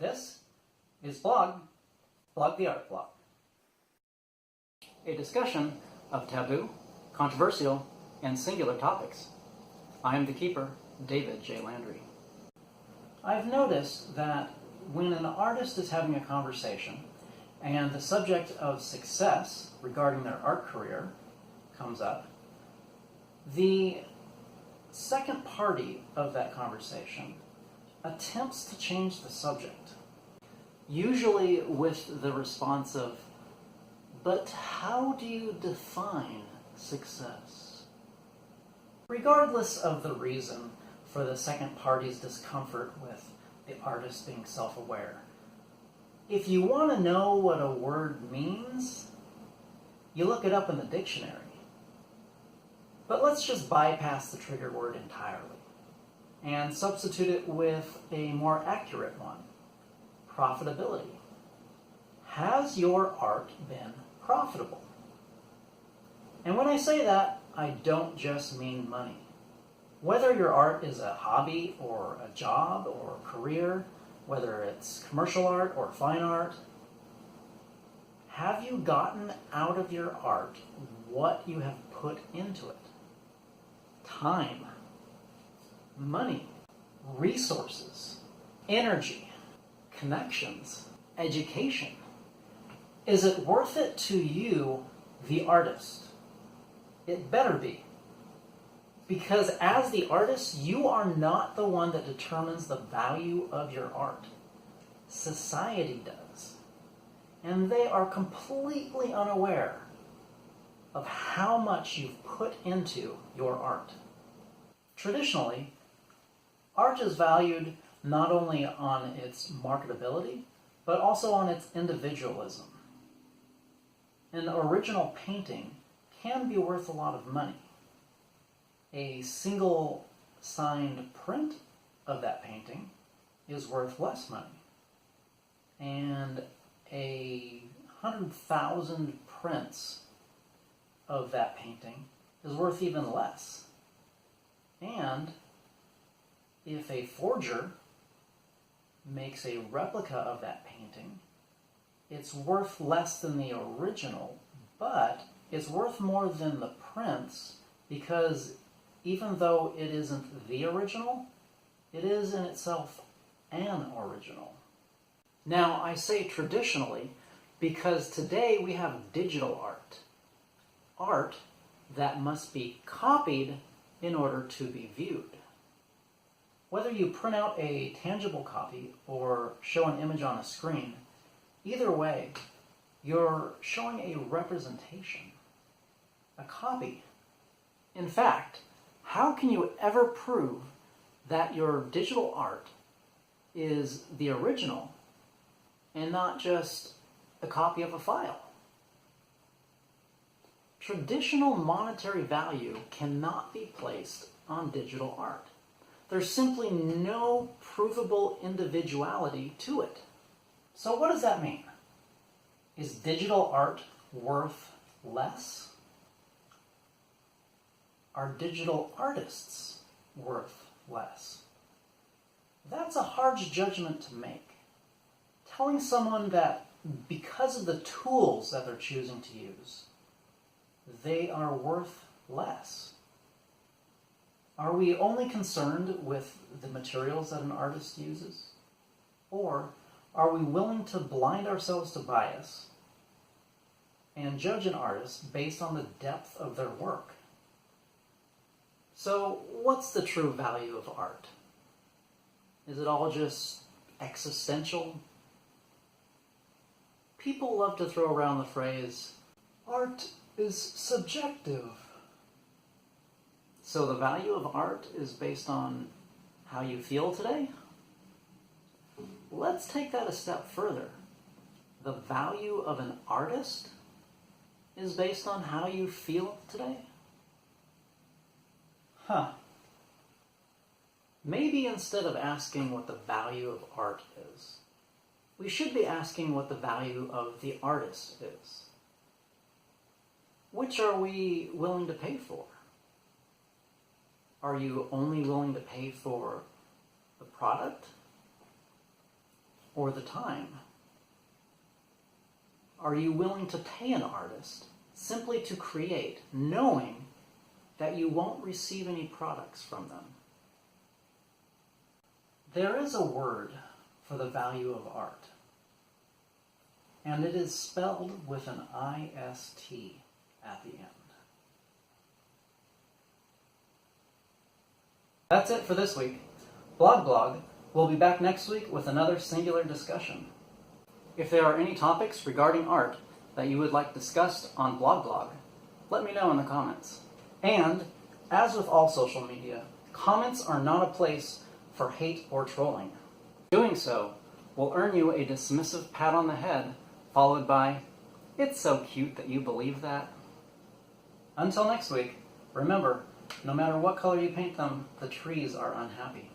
This is Blog the Art Blog, a discussion of taboo, controversial, and singular topics. I am the keeper, David J. Landry. I've noticed that when an artist is having a conversation and the subject of success regarding their art career comes up, the second party of that conversation attempts to change the subject, usually with the response of, "But how do you define success?" Regardless of the reason for the second party's discomfort with the artist being self-aware, if you want to know what a word means, you look it up in the dictionary. But let's just bypass the trigger word entirely and substitute it with a more accurate one: profitability. Has your art been profitable? And when I say that, I don't just mean money. Whether your art is a hobby or a job or a career, whether it's commercial art or fine art, have you gotten out of your art what you have put into it? Time, money, resources, energy, connections, education. Is it worth it to you, the artist? It better be. Because as the artist, you are not the one that determines the value of your art. Society does. And they are completely unaware of how much you've put into your art. Traditionally, art is valued not only on its marketability, but also on its individualism. An original painting can be worth a lot of money. A single signed print of that painting is worth less money. And 100,000 prints of that painting is worth even less. And if a forger makes a replica of that painting, it's worth less than the original, but it's worth more than the prints, because even though it isn't the original, it is in itself an original. Now, I say traditionally because today we have digital art. Art that must be copied in order to be viewed. Whether you print out a tangible copy or show an image on a screen, either way, you're showing a representation, a copy. In fact, how can you ever prove that your digital art is the original and not just a copy of a file? Traditional monetary value cannot be placed on digital art. There's simply no provable individuality to it. So what does that mean? Is digital art worth less? Are digital artists worth less? That's a harsh judgment to make. Telling someone that because of the tools that they're choosing to use, they are worth less. Are we only concerned with the materials that an artist uses? Or are we willing to blind ourselves to bias and judge an artist based on the depth of their work? So, what's the true value of art? Is it all just existential? People love to throw around the phrase, "Art is subjective." So the value of art is based on how you feel today? Let's take that a step further. The value of an artist is based on how you feel today? Maybe instead of asking what the value of art is, we should be asking what the value of the artist is. Which are we willing to pay for? Are you only willing to pay for the product? or the time? Are you willing to pay an artist simply to create, knowing that you won't receive any products from them? There is a word for the value of art, and it is spelled with an IST at the end. That's it for this week. Blog. We'll be back next week with another singular discussion. If there are any topics regarding art that you would like discussed on Blog, let me know in the comments. And, as with all social media, comments are not a place for hate or trolling. Doing so will earn you a dismissive pat on the head, followed by, "It's so cute that you believe that." Until next week, remember, no matter what color you paint them, the trees are unhappy.